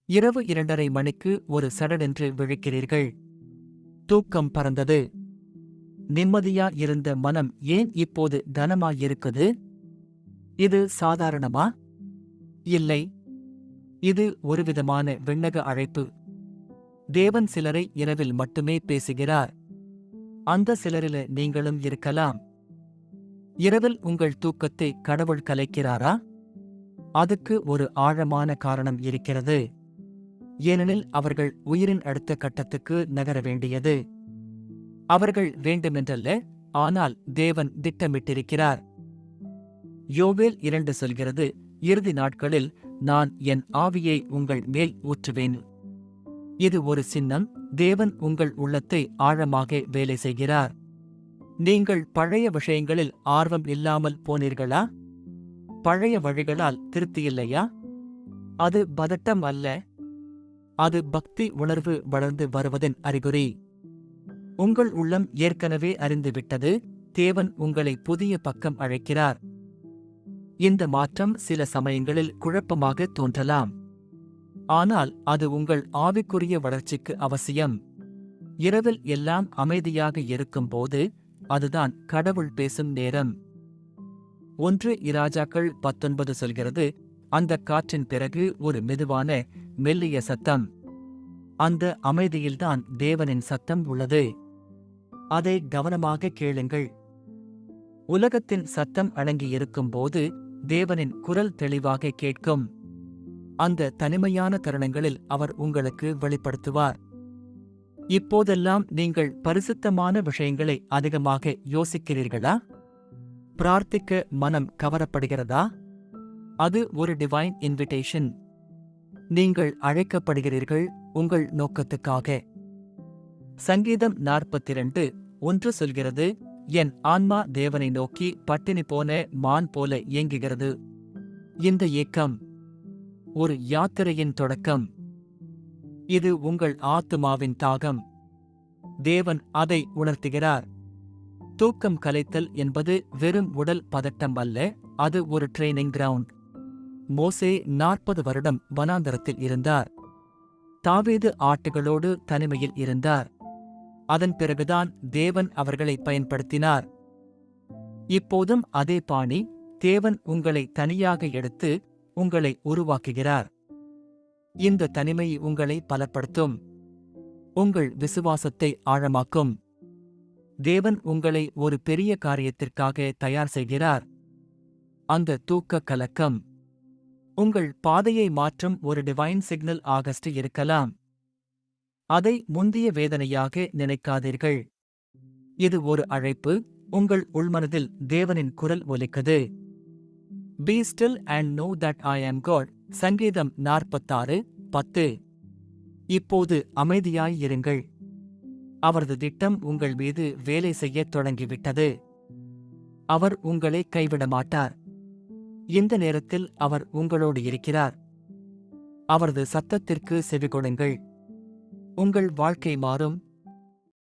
இரவு 2:30 மணிக்கு ஒரு சடடென்று விழிக்கிறீர்கள். தூக்கம் பறந்தது. நிம்மதியா இருந்த மனம் ஏன் இப்போது கனமாயிருக்குது? இது சாதாரணமா? இல்லை. இது ஒருவிதமான விண்ணக அழைப்பு. தேவன் சிலரை இரவில் மட்டுமே பேசுகிறார். அந்த சிலரில நீங்களும் இருக்கலாம். இரவில் உங்கள் தூக்கத்தை கடவுள் கலைக்கிறாரா? அதுக்கு ஒரு ஆழமான காரணம் இருக்கிறது. ஏனெனில் அவர்கள் உயிரின் அடுத்த கட்டத்துக்கு நகர வேண்டியது. அவர்கள் வேண்டுமென்றல்ல, ஆனால் தேவன் திட்டமிட்டிருக்கிறார். யோவேல் 2 சொல்கிறது, இறுதி நாட்களில் நான் என் ஆவியை உங்கள் மேல் ஊற்றுவேன். இது ஒரு சின்னம். தேவன் உங்கள் உள்ளத்தை ஆழமாக வேலை செய்கிறார். நீங்கள் பழைய விஷயங்களில் ஆர்வம் இல்லாமல் போனீர்களா? பழைய வழிகளால் திருப்தியில்லையா? அது பதட்டம் அல்ல. அது பக்தி உணர்வு வளர்ந்து வருவதின் அறிகுறி. உங்கள் உள்ளம் ஏற்கனவே அறிந்துவிட்டது, தேவன் உங்களை புதிய பக்கம் அழைக்கிறார். இந்த மாற்றம் சில சமயங்களில் குழப்பமாக தோன்றலாம். ஆனால் அது உங்கள் ஆவிக்குரிய வளர்ச்சிக்கு அவசியம். இரவில் எல்லாம் அமைதியாக இருக்கும்போது அதுதான் கடவுள் பேசும் நேரம். 1 இராஜாக்கள் 19 சொல்கிறது, அந்த காற்றின் பிறகு ஒரு மெதுவான மெல்லிய சத்தம். அந்த அமைதியில்தான் தேவனின் சத்தம் உள்ளது. அதை கவனமாக கேளுங்கள். உலகத்தின் சத்தம் அடங்கியிருக்கும்போது தேவனின் குரல் தெளிவாக கேட்கும். அந்த தனிமையான தருணங்களில் அவர் உங்களுக்கு வெளிப்படுத்துவார். இப்போதெல்லாம் நீங்கள் பரிசுத்தமான விஷயங்களை அதிகமாக யோசிக்கிறீர்களா? பிரார்த்திக்க மனம் கவரப்படுகிறதா? அது ஒரு டிவைன் இன்விடேஷன். நீங்கள் அழைக்கப்படுகிறீர்கள் உங்கள் நோக்கத்துக்காக. சங்கீதம் 42:1 சொல்கிறது, என் ஆன்மா தேவனை நோக்கி பட்டினி போன மான் போல ஏங்குகிறது. இந்த ஏக்கம் ஒரு யாத்திரையின் தொடக்கம். இது உங்கள் ஆத்துமாவின் தாகம். தேவன் அதை உணர்த்துகிறார். தூக்கம் கலைத்தல் என்பது வெறும் உடல் பதட்டம் அல்ல, அது ஒரு ட்ரெய்னிங் கிரவுண்ட். மோசே 40 வருடம் வனாந்தரத்தில் இருந்தார். தாவீது ஆட்டுகளோடு தனிமையில் இருந்தார். அதன் பிறகுதான் தேவன் அவர்களை பயன்படுத்தினார். இப்போதும் அதே பாணி. தேவன் உங்களை தனியாக எடுத்து உங்களை உருவாக்குகிறார். இந்த தனிமை உங்களை பலப்படுத்தும். உங்கள் விசுவாசத்தை ஆழமாக்கும். தேவன் உங்களை ஒரு பெரிய காரியத்திற்காக தயார் செய்கிறார். அந்த தூக்க கலக்கம் உங்கள் பாதையை மாற்றும் ஒரு டிவைன் சிக்னல் ஆகஸ்ட் இருக்கலாம். அதை முந்திய வேதனையாக நினைக்காதீர்கள். இது ஒரு அழைப்பு. உங்கள் உள்மனதில் தேவனின் குரல் ஒலிக்குது. Be still and know that I am God. சங்கீதம் 46:10. இப்போது அமைதியாயிருங்கள். அவரது திட்டம் உங்கள் மீது வேலை செய்யத் தொடங்கிவிட்டது. அவர் உங்களை கைவிட மாட்டார். இந்த நேரத்தில் அவர் உங்களோடு இருக்கிறார். அவரது சத்தத்திற்கு செவிகொடுங்கள். உங்கள் வாழ்க்கை மாறும்.